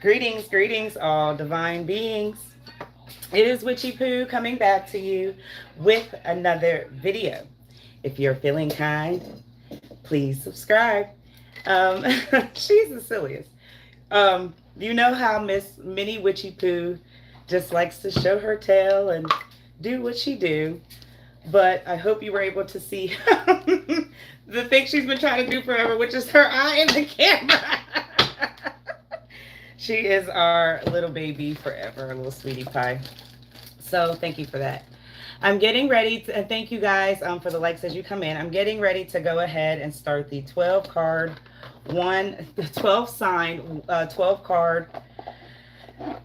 Greetings, greetings, all divine beings. It is witchypoo coming back to you with another video. If you're feeling kind, please subscribe. Um, she's the silliest. You know how Miss Minnie Witchypoo just likes to show her tail and do what she do. But I hope you were able to see the thing she's been trying to do forever, which is her eye in the camera. She is our little baby forever, a little sweetie pie. So thank you for that. I'm getting ready to, and thank you guys for the likes as you come in. I'm getting ready to go ahead and start the 12 card, 12 sign, 12 card,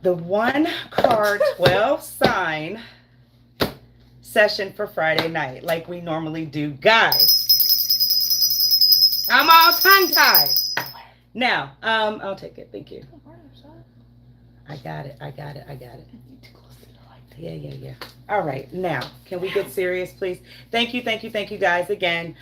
the 1 card, 12 sign session for Friday night, like we normally do. Guys, I'm all tongue tied. Now, I'll take it. Thank you. I got it. Yeah. All right. Now, can we get serious, please? Thank you guys again.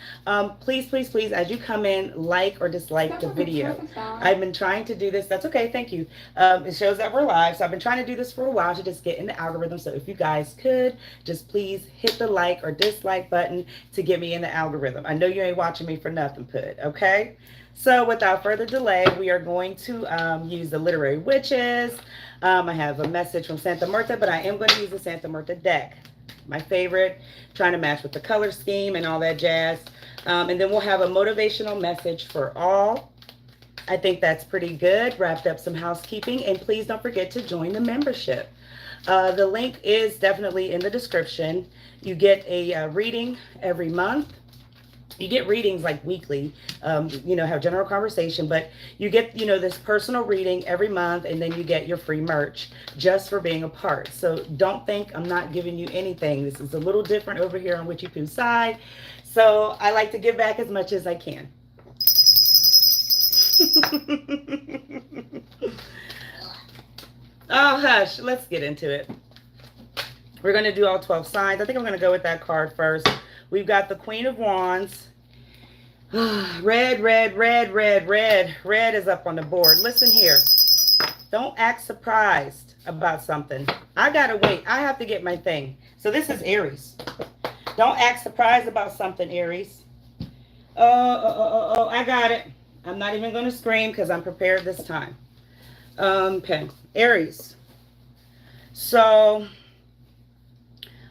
Please, as you come in, like or dislike the video. I've been trying to do this. That's okay. Thank you. It shows that we're live. So I've been trying to do this for a while to just get in the algorithm. So if you guys could, just please hit the like or dislike button to get me in the algorithm. I know you ain't watching me for nothing, Put. Okay? So without further delay, we are going to use the Literary Witches. I have a message from Santa Marta, but I am going to use the Santa Marta deck. My favorite, trying to match with the color scheme and all that jazz. And then we'll have a motivational message for all. I think that's pretty good. Wrapped up some housekeeping. And please don't forget to join the membership. The link is definitely in the description. You get a reading every month. You get readings like weekly, have general conversation, but you get, this personal reading every month, and then you get your free merch just for being a part. So don't think I'm not giving you anything. This is a little different over here on witchypoo's side. So I like to give back as much as I can. Oh, hush. Let's get into it. We're going to do all 12 signs. I think I'm going to go with that card first. We've got the Queen of Wands. Red is up on the board. Listen here. Don't act surprised about something. I gotta wait. I have to get my thing. So this is Aries. Don't act surprised about something, Aries. Oh, I got it. I'm not even going to scream because I'm prepared this time. Okay. Aries. So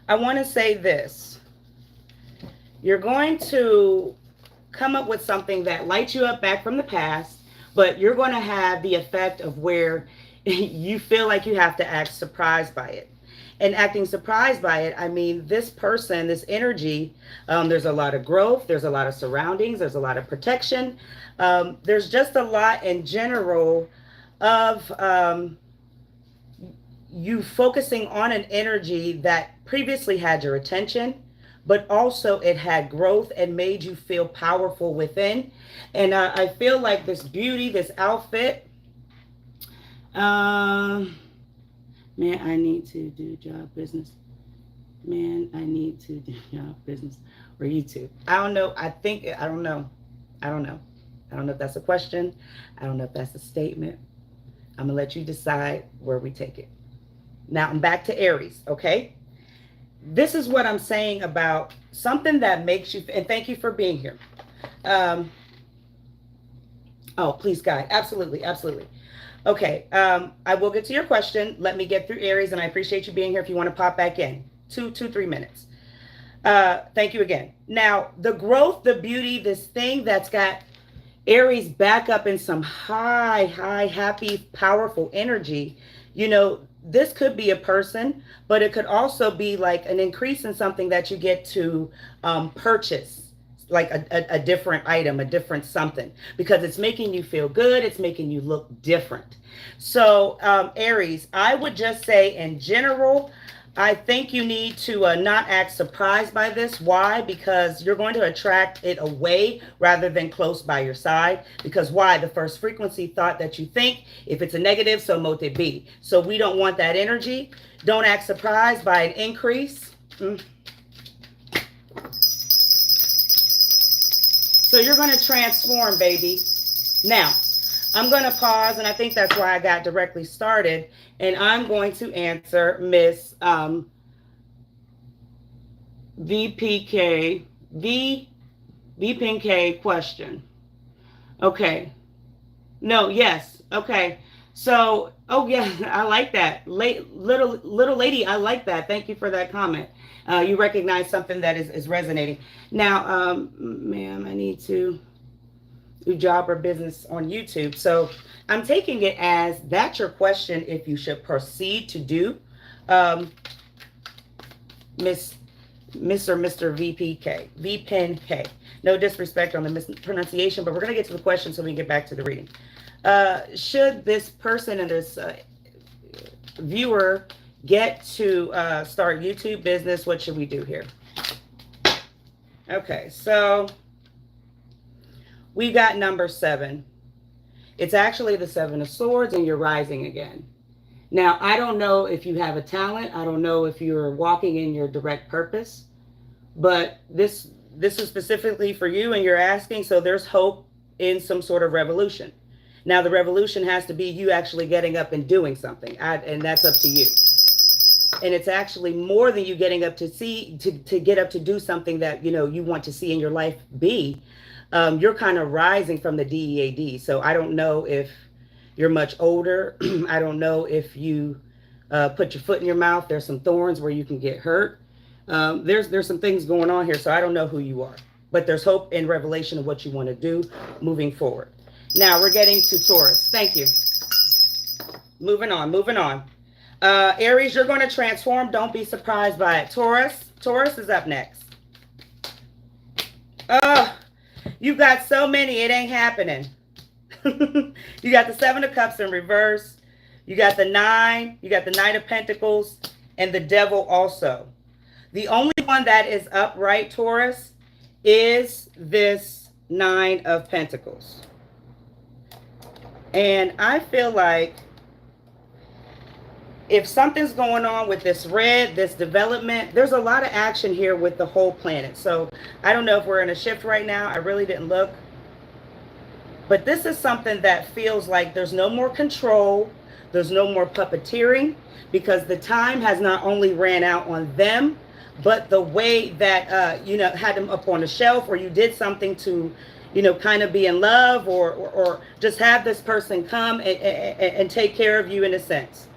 I want to say this. You're going to come up with something that lights you up back from the past, but you're going to have the effect of where you feel like you have to act surprised by it. And acting surprised by it, I mean, this person, this energy, there's a lot of growth, there's a lot of surroundings, there's a lot of protection. There's just a lot in general of you focusing on an energy that previously had your attention, but also it had growth and made you feel powerful within. And I feel like this beauty, this outfit, man, I need to do job business. Man, I need to do job business or YouTube. I don't know. I don't know. I don't know if that's a question. I don't know if that's a statement. I'm going to let you decide where we take it. Now I'm back to Aries, okay? This is what I'm saying about something that makes you, and thank you for being here. Oh, please, God. Absolutely. Okay. I will get to your question. Let me get through Aries, and I appreciate you being here. If you want to pop back in, 3 minutes. Thank you again. Now, the growth, the beauty, this thing that's got Aries back up in some high, happy, powerful energy, this could be a person, but it could also be like an increase in something that you get to purchase, like a different item, a different something, because it's making you feel good. It's making you look different. So Aries, I would just say in general, I think you need to not act surprised by this. Why? Because you're going to attract it away rather than close by your side. Because why? The first frequency thought that you think, if it's a negative, so mote it be. So we don't want that energy. Don't act surprised by an increase. So you're going to transform, baby. Now, I'm going to pause, and I think that's why I got directly started. And I'm going to answer Miss VPK, VPK question. Okay. No, yes. Okay. So, oh yeah, I like that. Little lady, I like that. Thank you for that comment. You recognize something that is resonating. Now, ma'am, I need to do job or business on YouTube. So I'm taking it as that's your question if you should proceed to do Miss or Mr. VPK. No disrespect on the mispronunciation, but we're going to get to the question so we can get back to the reading. Should this person and this viewer get to start YouTube business? What should we do here? Okay, so we got number 7. It's actually the 7 of Swords, and you're rising again. Now, I don't know if you have a talent. I don't know if you're walking in your direct purpose, but this is specifically for you, and you're asking, so there's hope in some sort of revolution. Now, the revolution has to be you actually getting up and doing something, and that's up to you. And it's actually more than you getting up to get up to do something that, you know, you want to see in your life be. You're kind of rising from the DEAD. So I don't know if you're much older. I don't know if you put your foot in your mouth. There's some thorns where you can get hurt. There's some things going on here. So I don't know who you are. But there's hope and revelation of what you want to do moving forward. Now we're getting to Taurus. Thank you. Moving on. Aries, you're going to transform. Don't be surprised by it. Taurus is up next. You've got so many, it ain't happening. You got the 7 of Cups in reverse. You got the 9. You got the Knight of Pentacles and the Devil also. The only one that is upright, Taurus, is this 9 of Pentacles. And I feel like if something's going on with this red, this development, there's a lot of action here with the whole planet. So I don't know if we're in a shift right now. I really didn't look. But this is something that feels like there's no more control. There's no more puppeteering, because the time has not only ran out on them, but the way that, you know, had them up on a shelf, or you did something to, you know, kind of be in love, or just have this person come and take care of you in a sense.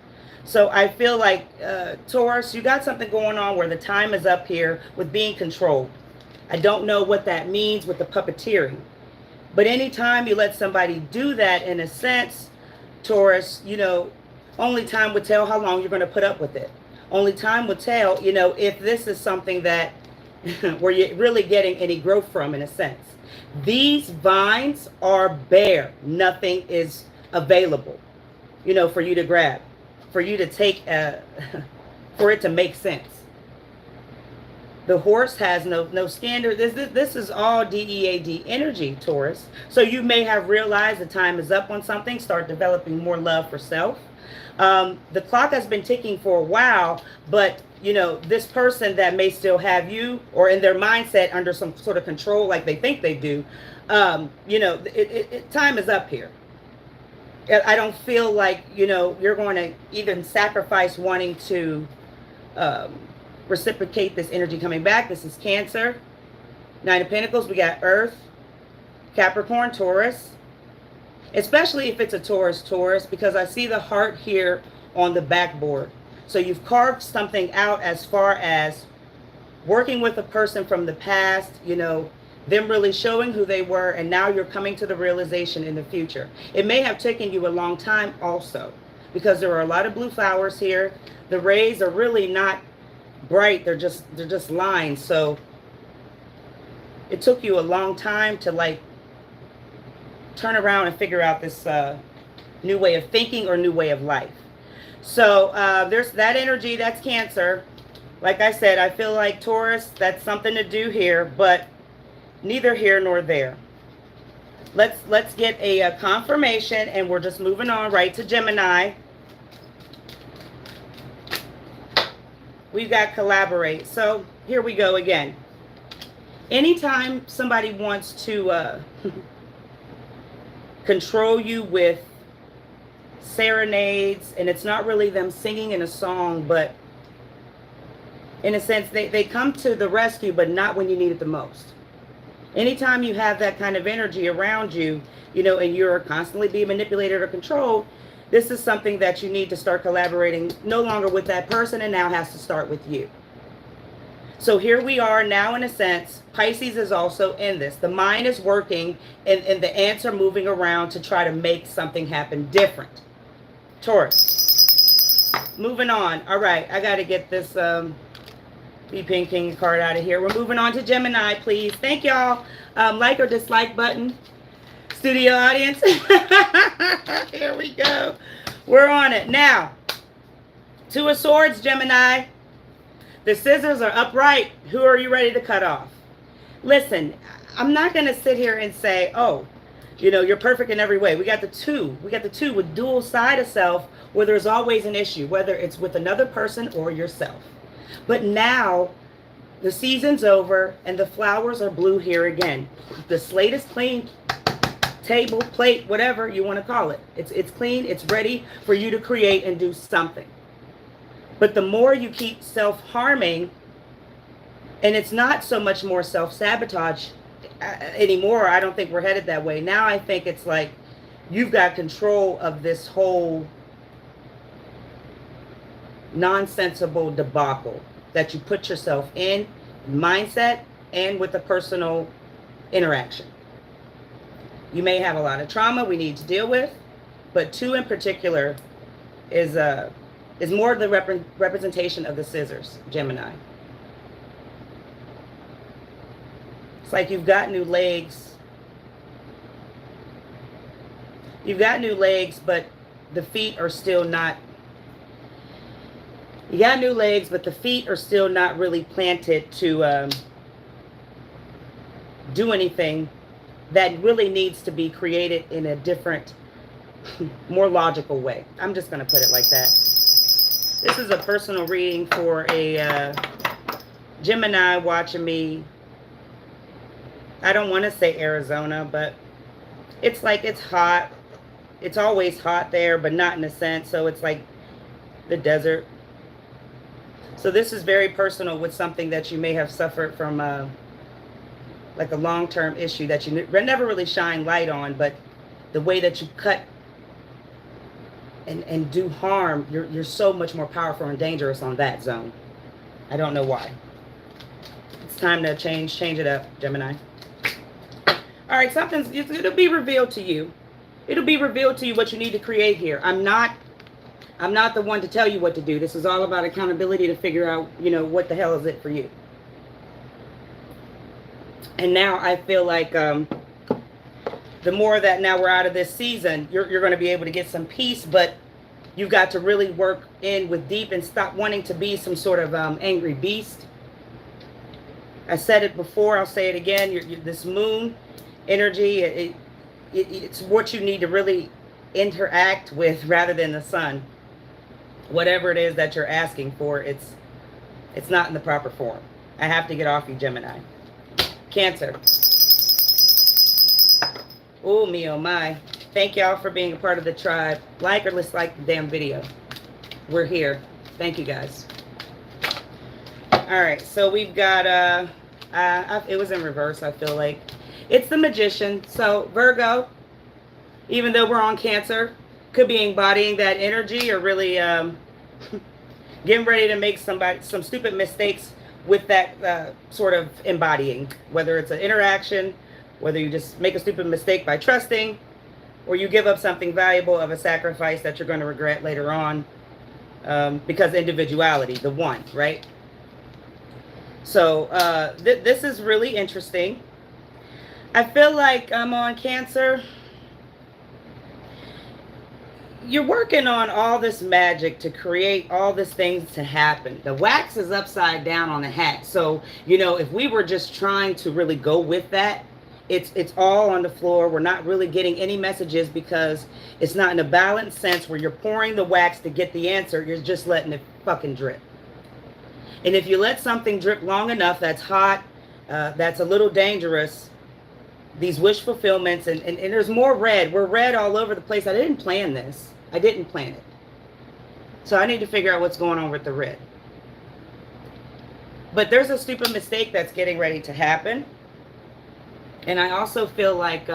So I feel like, Taurus, you got something going on where the time is up here with being controlled. I don't know what that means with the puppeteering. But anytime you let somebody do that, in a sense, Taurus, you know, only time would tell how long you're going to put up with it. Only time will tell, you know, if this is something that where you're really getting any growth from, in a sense. These vines are bare. Nothing is available, you know, for you to grab, for you to take, for it to make sense. The horse has no standard. This is all DEAD energy, Taurus. So you may have realized the time is up on something. Start developing more love for self. The clock has been ticking for a while, but you know, this person that may still have you, or in their mindset under some sort of control like they think they do, you know, time is up here. I don't feel like, you know, you're going to even sacrifice wanting to reciprocate this energy coming back. This is Cancer, 9 of Pentacles. We got Earth, Capricorn, Taurus. Especially if it's a Taurus, because I see the heart here on the backboard. So you've carved something out as far as working with a person from the past, you know, them really showing who they were, and now you're coming to the realization in the future. It may have taken you a long time also, because there are a lot of blue flowers here. The rays are really not bright, they're just lines. So it took you a long time to like turn around and figure out this new way of thinking or new way of life. So there's that energy. That's Cancer. Like I said, I feel like Taurus, that's something to do here, but neither here nor there. Let's get a confirmation, and we're just moving on right to Gemini. We've got collaborate. So here we go again. Anytime somebody wants to control you with serenades, and it's not really them singing in a song, but in a sense, they come to the rescue, but not when you need it the most. Anytime you have that kind of energy around you, you know, and you're constantly being manipulated or controlled, this is something that you need to start collaborating no longer with that person, and now has to start with you. So here we are now, in a sense, Pisces is also in this. The mind is working, and the ants are moving around to try to make something happen different. Taurus. Moving on. All right, I got to get this Pink King card out of here. We're moving on to Gemini, please. Thank y'all. Like or dislike button. Studio audience. Here we go. We're on it. Now, Two of Swords, Gemini. The scissors are upright. Who are you ready to cut off? Listen, I'm not going to sit here and say, oh, you know, you're perfect in every way. We got the two. We got the two with dual side of self, where there's always an issue, whether it's with another person or yourself. But now the season's over and the flowers are blue here again. The slate is clean. Table, plate, whatever you want to call it. It's clean. It's ready for you to create and do something. But the more you keep self-harming, and it's not so much more self-sabotage anymore. I don't think we're headed that way. Now I think it's like you've got control of this whole nonsensical debacle that you put yourself in, mindset, and with the personal interaction. You may have a lot of trauma we need to deal with, but two in particular is more of the representation of the scissors, Gemini. It's like you've got new legs. You've got new legs, but the feet are still not. You got new legs, but the feet are still not really planted to do anything that really needs to be created in a different, more logical way. I'm just going to put it like that. This is a personal reading for a Gemini watching me. I don't want to say Arizona, but it's like it's hot. It's always hot there, but not in a sense. So it's like the desert. So this is very personal with something that you may have suffered from like a long-term issue that you never really shine light on, but the way that you cut and do harm, you're so much more powerful and dangerous on that zone. I don't know why. It's time to change it up, Gemini. All right, it'll be revealed to you. It'll be revealed to you what you need to create here. I'm not the one to tell you what to do. This is all about accountability to figure out, you know, what the hell is it for you. And now I feel like the more that now we're out of this season, you're going to be able to get some peace, but you've got to really work in with deep and stop wanting to be some sort of angry beast. I said it before, I'll say it again. This moon energy, it's what you need to really interact with rather than the sun. Whatever it is that you're asking for, it's not in the proper form. I have to get off you, Gemini. Cancer. Oh, me, oh, my. Thank y'all for being a part of the tribe. Like or dislike the damn video. We're here. Thank you, guys. All right, so we've got, it was in reverse, I feel like. It's the Magician. So, Virgo, even though we're on Cancer, could be embodying that energy or really getting ready to make some stupid mistakes with that sort of embodying. Whether it's an interaction, whether you just make a stupid mistake by trusting, or you give up something valuable of a sacrifice that you're going to regret later on because individuality, the one, right? So this is really interesting. I feel like I'm on Cancer. You're working on all this magic to create all these things to happen. The wax is upside down on the hat. So, you know, if we were just trying to really go with that, it's all on the floor. We're not really getting any messages because it's not in a balanced sense where you're pouring the wax to get the answer. You're just letting it fucking drip. And if you let something drip long enough, that's hot, that's a little dangerous, these wish fulfillments, and there's more red. We're red all over the place. I didn't plan this. I didn't plan it. So I need to figure out what's going on with the red. But there's a stupid mistake that's getting ready to happen. And I also feel like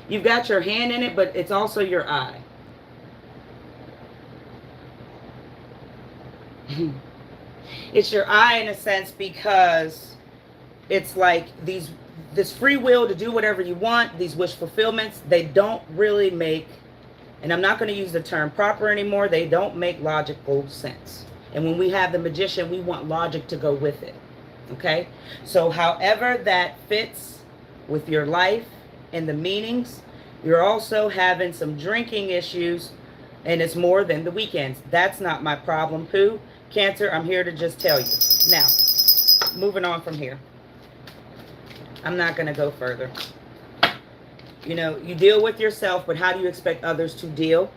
you've got your hand in it, but it's also your eye. It's your eye in a sense, because it's like this free will to do whatever you want, these wish fulfillments, they don't really make, and I'm not going to use the term proper anymore, they don't make logical sense. And when we have the magician, we want logic to go with it. Okay? So however that fits with your life and the meanings, you're also having some drinking issues, and it's more than the weekends. That's not my problem, Pooh. Cancer, I'm here to just tell you. Now, moving on from here. I'm not going to go further. You know, you deal with yourself, but how do you expect others to deal?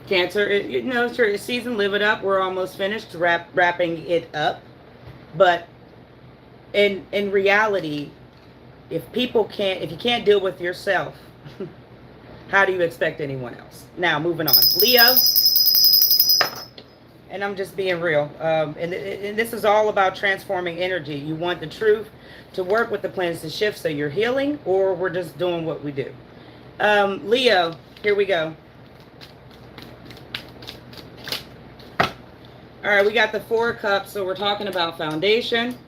Cancer, you know, it's your season, live it up. We're almost finished wrapping it up. But in reality, if you can't deal with yourself, how do you expect anyone else? Now, moving on. Leo. And I'm just being real. And this is all about transforming energy. You want the truth to work with the planets to shift, so you're healing, or we're just doing what we do. Leo, here we go. All right, we got the Four of Cups, so we're talking about foundation.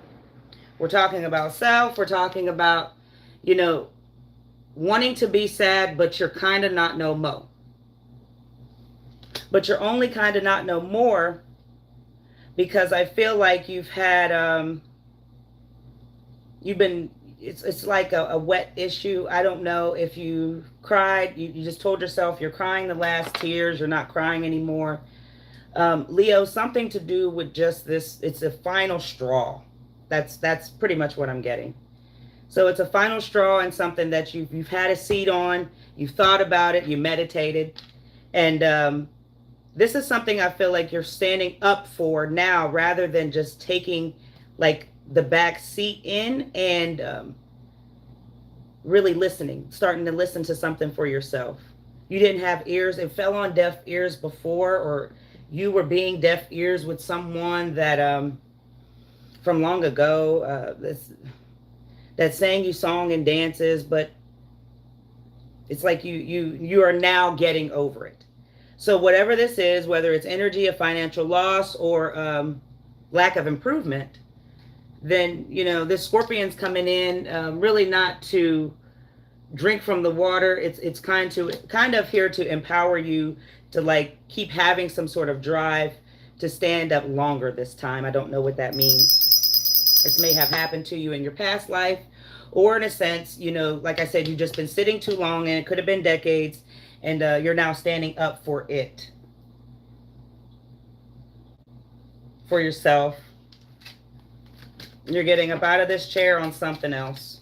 We're talking about self. We're talking about, you know, wanting to be sad, but you're kind of not no more. But you're only kind of not no more because I feel like you've had, it's like a wet issue. I don't know if you cried. You just told yourself you're crying the last tears. You're not crying anymore. Leo, something to do with just this. It's a final straw. That's pretty much what I'm getting. So it's a final straw and something that you've had a seat on. You've thought about it. You meditated. And, this is something I feel like you're standing up for now, rather than just taking like the back seat in and really listening, starting to listen to something for yourself. You didn't have ears. It fell on deaf ears before, or you were being deaf ears with someone that from long ago that sang you song and dances, but it's like you are now getting over it. So whatever this is, whether it's energy of financial loss or lack of improvement, then, you know, this Scorpion's coming in really not to drink from the water. It's kind of here to empower you to like keep having some sort of drive to stand up longer this time. I don't know what that means. This may have happened to you in your past life, or in a sense, you know, like I said, you've just been sitting too long, and it could have been decades. And you're now standing up for it. For yourself. You're getting up out of this chair on something else.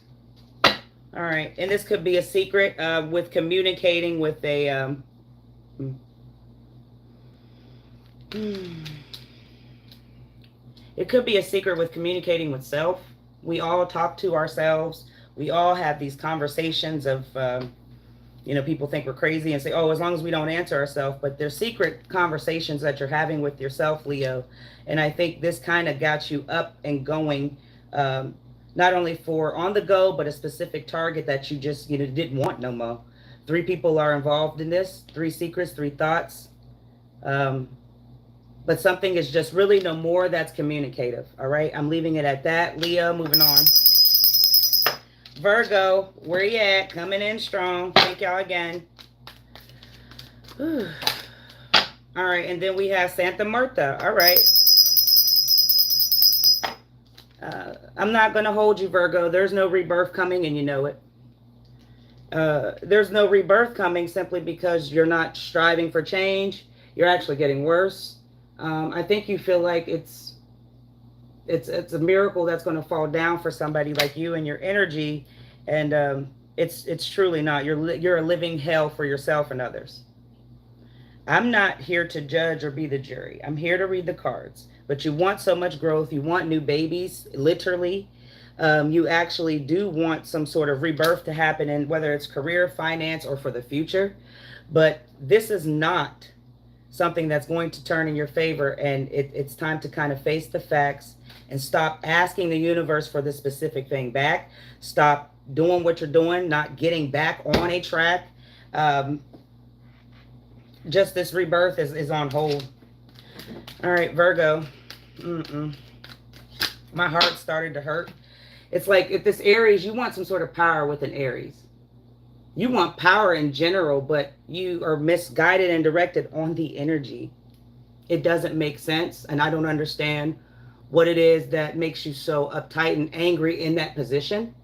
All right. And this could be a secret with communicating with a... It could be a secret with communicating with self. We all talk to ourselves. We all have these conversations of... you know, people think we're crazy and say, oh, as long as we don't answer ourselves. But they're secret conversations that you're having with yourself, Leo. And I think this kind of got you up and going, not only for on the go, but a specific target that you just, you know, didn't want no more. 3 people are involved in this. 3 secrets, 3 thoughts. But something is just really no more that's communicative. All right. I'm leaving it at that. Leo, moving on. Virgo, where you at? Coming in strong. Thank y'all again. All right, and then we have Santa Marta. All right. I'm not going to hold you, Virgo. There's no rebirth coming, and you know it. There's no rebirth coming simply because you're not striving for change. You're actually getting worse. I think you feel like it's a miracle that's going to fall down for somebody like you and your energy, and it's truly not. You're a living hell for yourself and others. I'm not here to judge or be the jury. I'm here to read the cards. But you want so much growth. You want new babies, literally. You actually do want some sort of rebirth to happen in whether it's career, finance, or for the future. But this is not something that's going to turn in your favor, and it's time to kind of face the facts and stop asking the universe for the specific thing back. Stop doing what you're doing, not getting back on a track. Just this rebirth is on hold. All right, Virgo. My heart started to hurt. It's like if this Aries, you want some sort of power with an Aries. You want power in general, but you are misguided and directed on the energy. It doesn't make sense, and I don't understand what it is that makes you so uptight and angry in that position.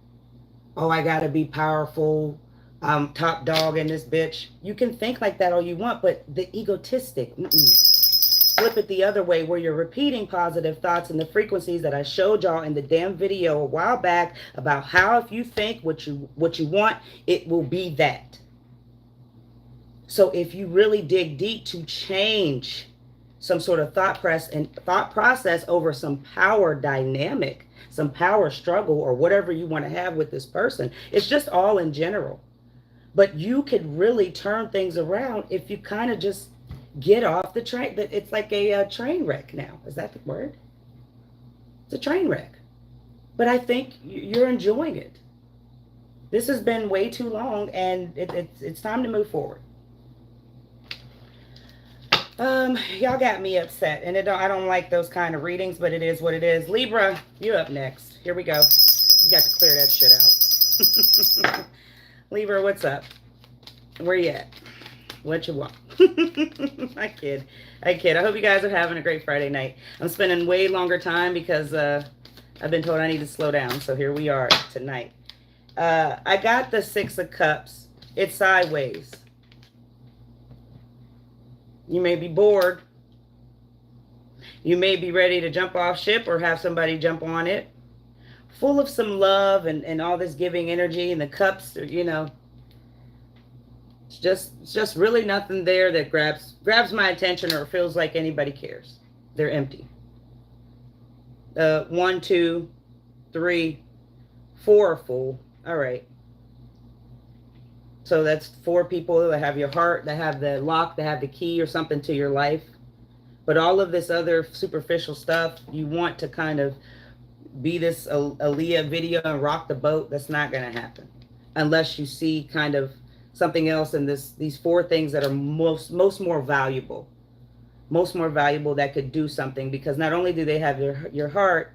Oh, I gotta be powerful. I'm top dog in this bitch. You can think like that all you want, but the egotistic, flip it the other way, where you're repeating positive thoughts and the frequencies that I showed y'all in the damn video a while back about how if you think what you want, it will be that. So if you really dig deep to change some sort of thought process over some power dynamic, some power struggle, or whatever you want to have with this person, it's just all in general. But you could really turn things around if you kind of just get off the train. It's like a train wreck now. Is that the word? It's a train wreck. But I think you're enjoying it. This has been way too long, and it's time to move forward. Y'all got me upset, and I don't like those kind of readings, but it is what it is. Libra, you up next. Here we go. You got to clear that shit out. Libra, what's up? Where you at? What you want? I kid. I hope you guys are having a great Friday night. I'm spending way longer time because I've been told I need to slow down. So here we are tonight. I got the 6 of Cups. It's sideways. You may be bored. You may be ready to jump off ship or have somebody jump on it. Full of some love and all this giving energy, and the cups are, you know, it's just really nothing there that grabs my attention or feels like anybody cares. They're empty. 1, 2, 3, 4 are full. All right. So that's 4 people that have your heart, that have the lock, that have the key or something to your life. But all of this other superficial stuff, you want to kind of be this Aaliyah video and rock the boat. That's not going to happen unless you see kind of something else in these 4 things that are most more valuable. Most more valuable that could do something, because not only do they have your heart,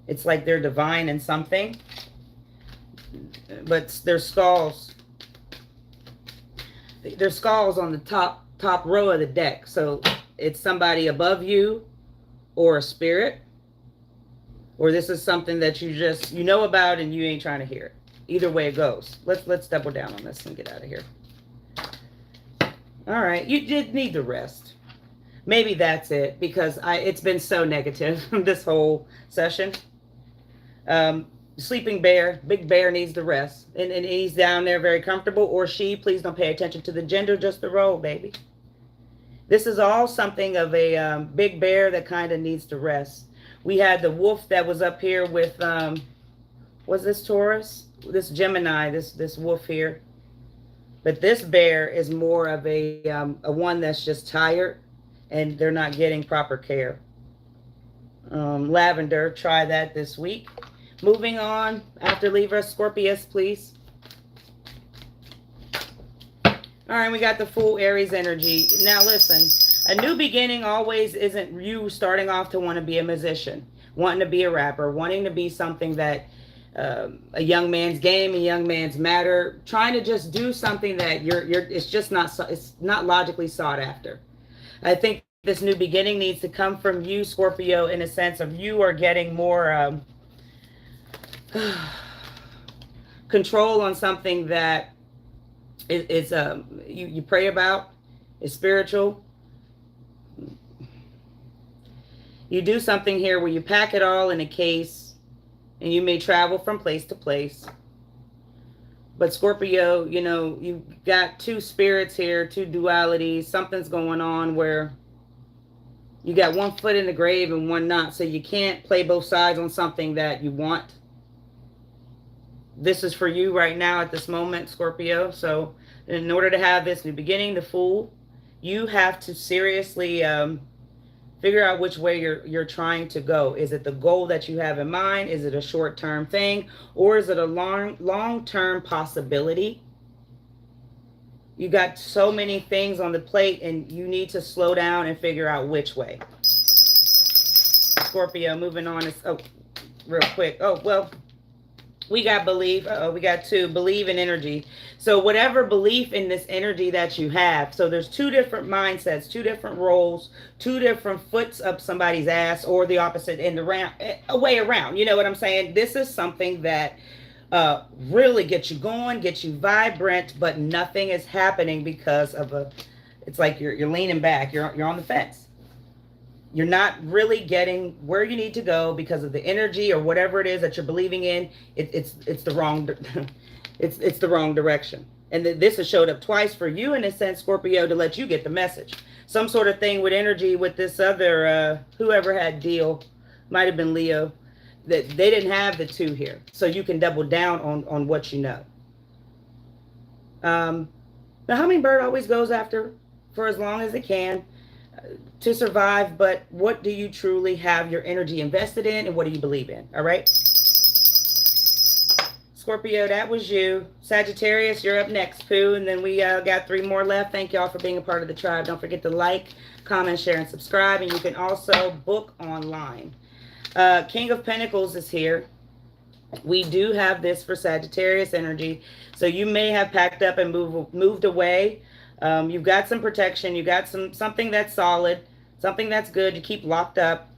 it's like they're divine in something, but there's skulls. There's skulls on the top row of the deck. So it's somebody above you, or a spirit, or this is something that you know about and you ain't trying to hear it. Either way it goes. Let's double down on this and get out of here. All right, you did need the rest. Maybe that's it, because it's been so negative this whole session. Sleeping bear, big bear needs the rest, and he's down there very comfortable, or she. Please don't pay attention to the gender, just the role, baby. This is all something of a big bear that kind of needs to rest. We had the wolf that was up here with, was this Taurus? This Gemini, this wolf here. But this bear is more of a one that's just tired, and they're not getting proper care. Lavender, try that this week. Moving on, after Libra, Scorpius, please. All right, we got the full Aries energy. Now listen, a new beginning always isn't you starting off to want to be a musician, wanting to be a rapper, wanting to be something that a young man's game, a young man's matter, trying to just do something that it's just not logically sought after. I think this new beginning needs to come from you, Scorpio, in a sense of you are getting more control on something that is you pray about, is spiritual. You do something here where you pack it all in a case, and you may travel from place to place. But Scorpio, you know, you've got 2 spirits here, 2 dualities. Something's going on where You got one foot in the grave and one not, so you can't play both sides on something that you want. This is for you right now at this moment, Scorpio. So in order to have this new beginning, the Fool, you have to seriously figure out which way you're trying to go. Is it the goal that you have in mind? Is it a short-term thing? Or is it a long-term possibility? You got so many things on the plate and you need to slow down and figure out which way. Scorpio, moving on. Real quick. Oh, well, we got believe. We got two. Believe in energy. So whatever belief in this energy that you have. So there's two different mindsets, two different roles, two different foots up somebody's ass, or the opposite end around, a way around. You know what I'm saying? This is something that really gets you going, gets you vibrant, but nothing is happening because of it's like you're leaning back. You're on the fence. You're not really getting where you need to go because of the energy or whatever it is that you're believing in. It's the wrong it's the wrong direction. And this has showed up twice for you in a sense, Scorpio, to let you get the message. Some sort of thing with energy with this other whoever had deal, might have been Leo, that they didn't have the two here. So you can double down on what you know. The hummingbird always goes after for as long as it can to survive, but what do you truly have your energy invested in, and what do you believe in? All right, Scorpio, that was you. Sagittarius, you're up next, Pooh, and then we got 3 more left. Thank y'all for being a part of the tribe. Don't forget to like, comment, share, and subscribe, and you can also book online. King of Pentacles is here. We do have this for Sagittarius energy, so you may have packed up and moved away. You've got some protection. You got something that's solid, something that's good. You keep locked up.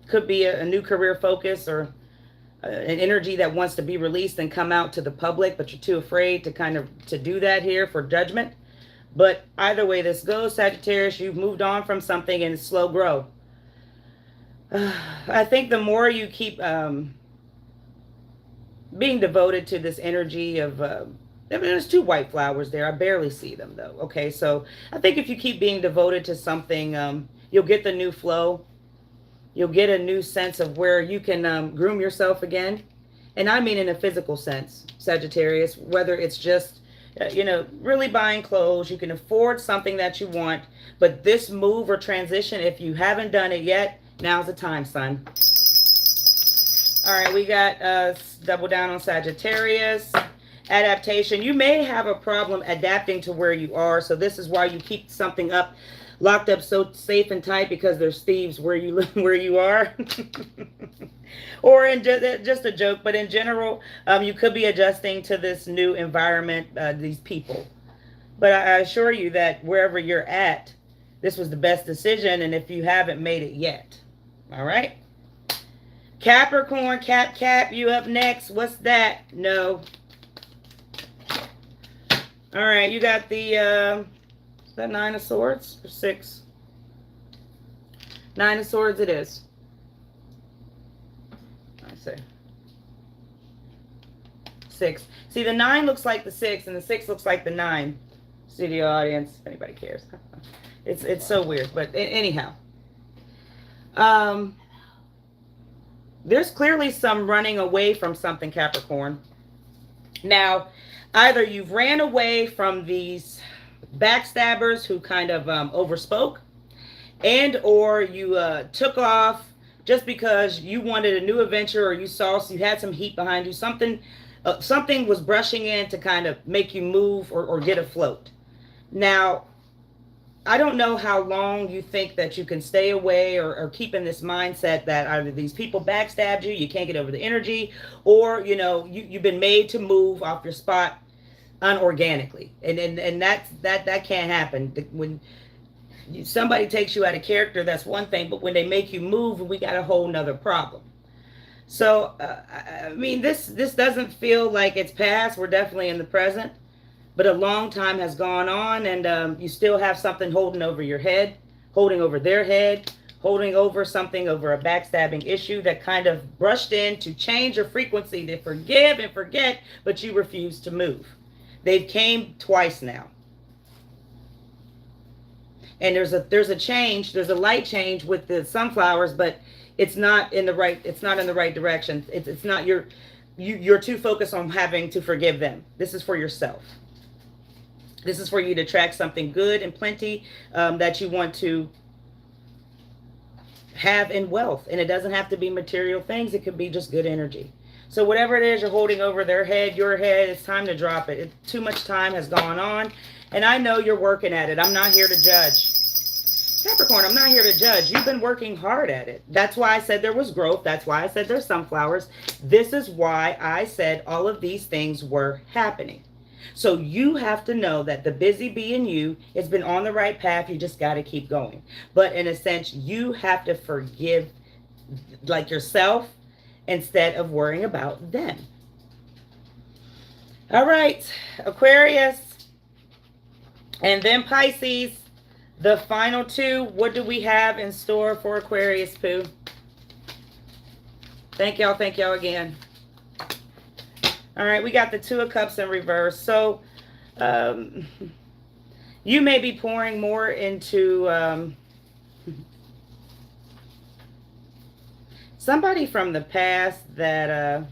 Could be a new career focus or an energy that wants to be released and come out to the public, but you're too afraid to do that here for judgment. But either way this goes, Sagittarius, you've moved on from something and it's slow grow. I think the more you keep being devoted to this energy of there's 2 white flowers there. I barely see them though. Okay, so I think if you keep being devoted to something, you'll get the new flow. You'll get a new sense of where you can groom yourself again. And I mean in a physical sense, Sagittarius, whether it's just, really buying clothes. You can afford something that you want. But this move or transition, if you haven't done it yet, now's the time, son. All right, we got double down on Sagittarius. Adaptation. You may have a problem adapting to where you are. So this is why you keep something up, locked up so safe and tight, because there's thieves where you live, where you are. Or in just a joke, but in general, you could be adjusting to this new environment, these people. But I assure you that wherever you're at, this was the best decision. And if you haven't made it yet, all right. Capricorn, Cap, you up next. What's that? No. All right, you got the, is that 9 of Swords or 6? 9 of Swords it is. I say 6. See, the 9 looks like the 6, and the 6 looks like the 9. Studio audience, if anybody cares. It's so weird, but anyhow. There's clearly some running away from something, Capricorn. Now, either you've ran away from these backstabbers who kind of overspoke, and or you took off just because you wanted a new adventure, or you had some heat behind you. Something was brushing in to kind of make you move or get afloat. Now, I don't know how long you think that you can stay away or keep in this mindset that either these people backstabbed you, you can't get over the energy, or you've been made to move off your spot unorganically, and that can't happen. When somebody takes you out of character, that's one thing, but when they make you move, we got a whole nother problem. So I mean, this doesn't feel like it's past. We're definitely in the present, but a long time has gone on, and you still have something holding over your head, holding over their head, holding over something, over a backstabbing issue that kind of brushed in to change your frequency to forgive and forget, but you refuse to move. They've came twice now. And there's a change, there's a light change with the sunflowers, but it's not in the right direction. It's not you're too focused on having to forgive them. This is for yourself. This is for you to attract something good and plenty that you want to have in wealth. And it doesn't have to be material things. It could be just good energy. So whatever it is you're holding over their head, your head, it's time to drop it. Too much time has gone on. And I know you're working at it. I'm not here to judge. Capricorn, I'm not here to judge. You've been working hard at it. That's why I said there was growth. That's why I said there's sunflowers. This is why I said all of these things were happening. So you have to know that the busy bee in you has been on the right path. You just got to keep going. But in a sense, you have to forgive like yourself instead of worrying about them. All right, Aquarius and then Pisces. The final two, what do we have in store for Aquarius, Pooh? Thank y'all again. All right, we got the Two of Cups in reverse. So, you may be pouring more into somebody from the past that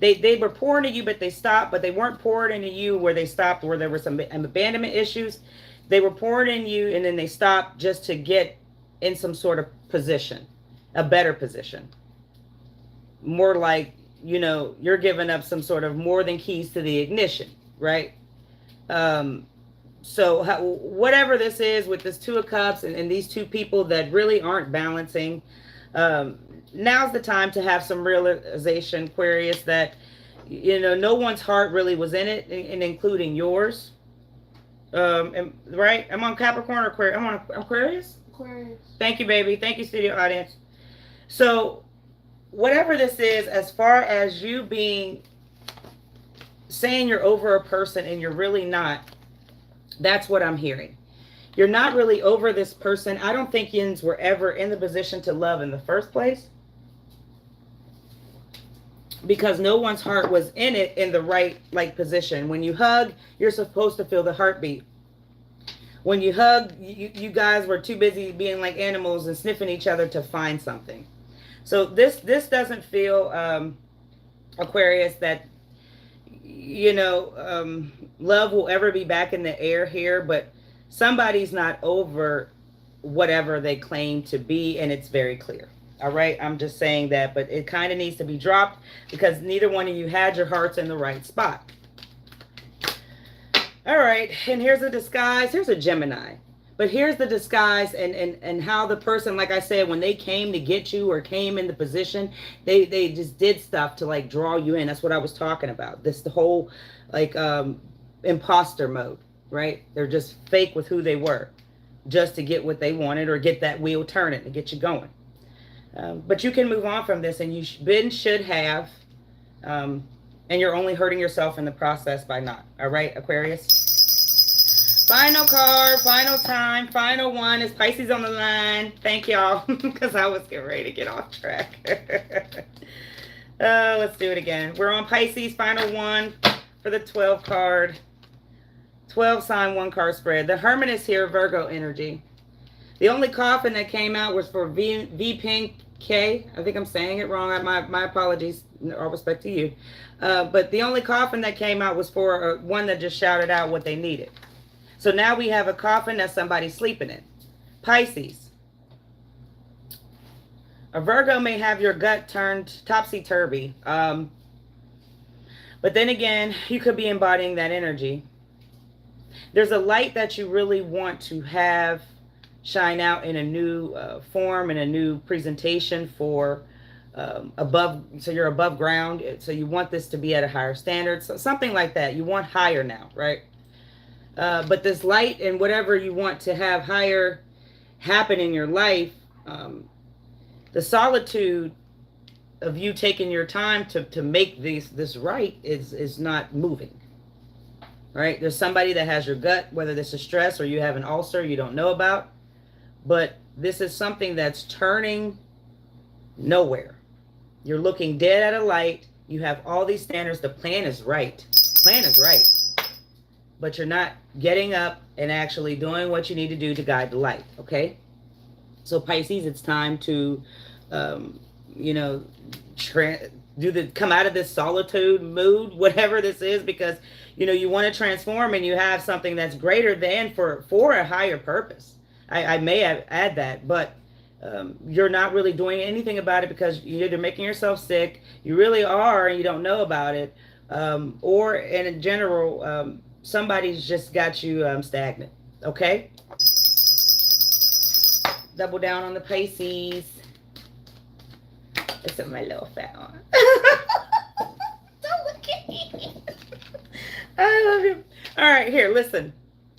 they were pouring into you, but they stopped. But they weren't pouring into you where they stopped, where there were some abandonment issues. They were pouring in you, and then they stopped just to get in some sort of position, a better position. More like, you know, you're giving up some sort of more than keys to the ignition, right? So whatever this is with this Two of Cups and these two people that really aren't balancing, now's the time to have some realization, Aquarius, that, you know, no one's heart really was in it, and including yours. Right? I'm on Capricorn or Aquarius? I'm on Aquarius? Aquarius. Thank you, baby. Thank you, studio audience. So, whatever this is, as far as you saying you're over a person and you're really not, that's what I'm hearing. You're not really over this person. I don't think yins were ever in the position to love in the first place, because no one's heart was in it in the right position. When you hug, you're supposed to feel the heartbeat. When you hug, you guys were too busy being like animals and sniffing each other to find something. So this doesn't feel, Aquarius, that, you know, love will ever be back in the air here, but somebody's not over whatever they claim to be, and it's very clear. All right, I'm just saying that, but it kind of needs to be dropped because neither one of you had your hearts in the right spot. All right, and here's a disguise. Here's a Gemini. But here's the disguise and how the person, like I said, when they came to get you or came in the position, they just did stuff to like draw you in. That's what I was talking about. The whole like imposter mode, right? They're just fake with who they were just to get what they wanted or get that wheel turning to get you going. But you can move on from this, and you should have, and you're only hurting yourself in the process by not. All right, Aquarius? Final card, final time, final one is Pisces on the line. Thank y'all, because I was getting ready to get off track. Let's do it again. We're on Pisces, final one for the 12 card. 12 sign, 1 card spread. The Hermit is here, Virgo energy. The only coffin that came out was for V Pink K. I think I'm saying it wrong. My apologies. All respect to you. But the only coffin that came out was for one that just shouted out what they needed. So now we have a coffin that somebody's sleeping in. Pisces. A Virgo may have your gut turned topsy-turvy. But then again, you could be embodying that energy. There's a light that you really want to have shine out in a new form, in a new presentation for above. So you're above ground. So you want this to be at a higher standard. So something like that. You want higher now, right? But this light and whatever you want to have higher happen in your life, the solitude of you taking your time to make this right is not moving. Right? There's somebody that has your gut, whether this is stress or you have an ulcer you don't know about. But this is something that's turning nowhere. You're looking dead at a light. You have all these standards. The plan is right. Plan is right. but you're not getting up and actually doing what you need to do to guide the light, okay? So Pisces, it's time to, you know, come out of this solitude mood, whatever this is, because, you know, you want to transform and you have something that's greater than for a higher purpose. I may add that, but you're not really doing anything about it because you're either making yourself sick, you really are, and you don't know about it, or in general, somebody's just got you stagnant, okay? Double down on the Pisces. Except my little fat on. Don't look at me. I love you. All right, here, listen.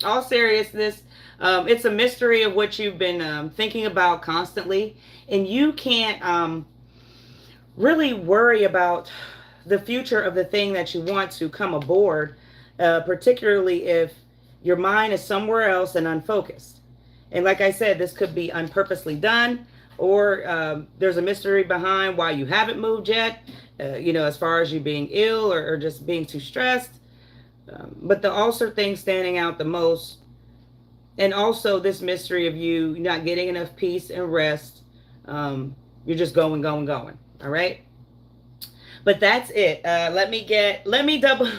All seriousness, it's a mystery of what you've been thinking about constantly, and you can't really worry about the future of the thing that you want to come aboard, particularly if your mind is somewhere else and unfocused. And like I said, this could be unpurposely done, or there's a mystery behind why you haven't moved yet, you know, as far as you being ill or just being too stressed. But the ulcer thing standing out the most, and also this mystery of you not getting enough peace and rest. You're just going. All right. But that's it. Let me double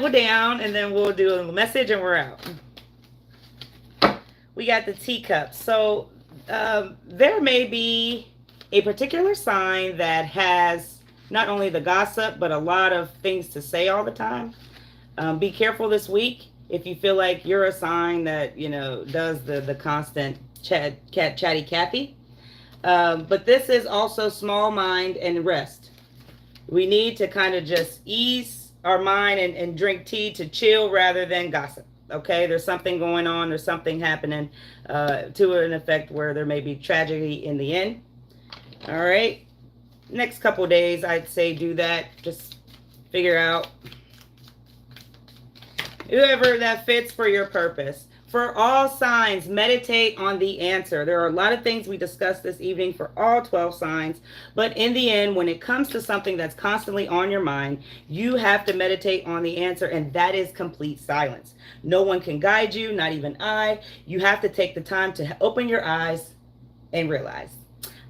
down, and then we'll do a message and we're out. We got the teacups. So there may be a particular sign that has not only the gossip, but a lot of things to say all the time. Be careful this week if you feel like you're a sign that, you know, does the constant chatty Cathy. But this is also small mind and rest. We need to kind of just ease our mind and drink tea to chill rather than gossip. Okay, there's something going on. There's something happening to an effect where there may be tragedy in the end. All right. Next couple days, I'd say do that. Just figure out whoever that fits for your purpose. For all signs, meditate on the answer. There are a lot of things we discussed this evening for all 12 signs. But in the end, when it comes to something that's constantly on your mind, you have to meditate on the answer, and that is complete silence. No one can guide you, not even I. You have to take the time to open your eyes and realize.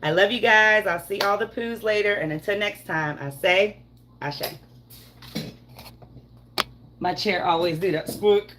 I love you guys. I'll see all the poos later. And until next time, I say, Ashe. My chair always do that. Spook.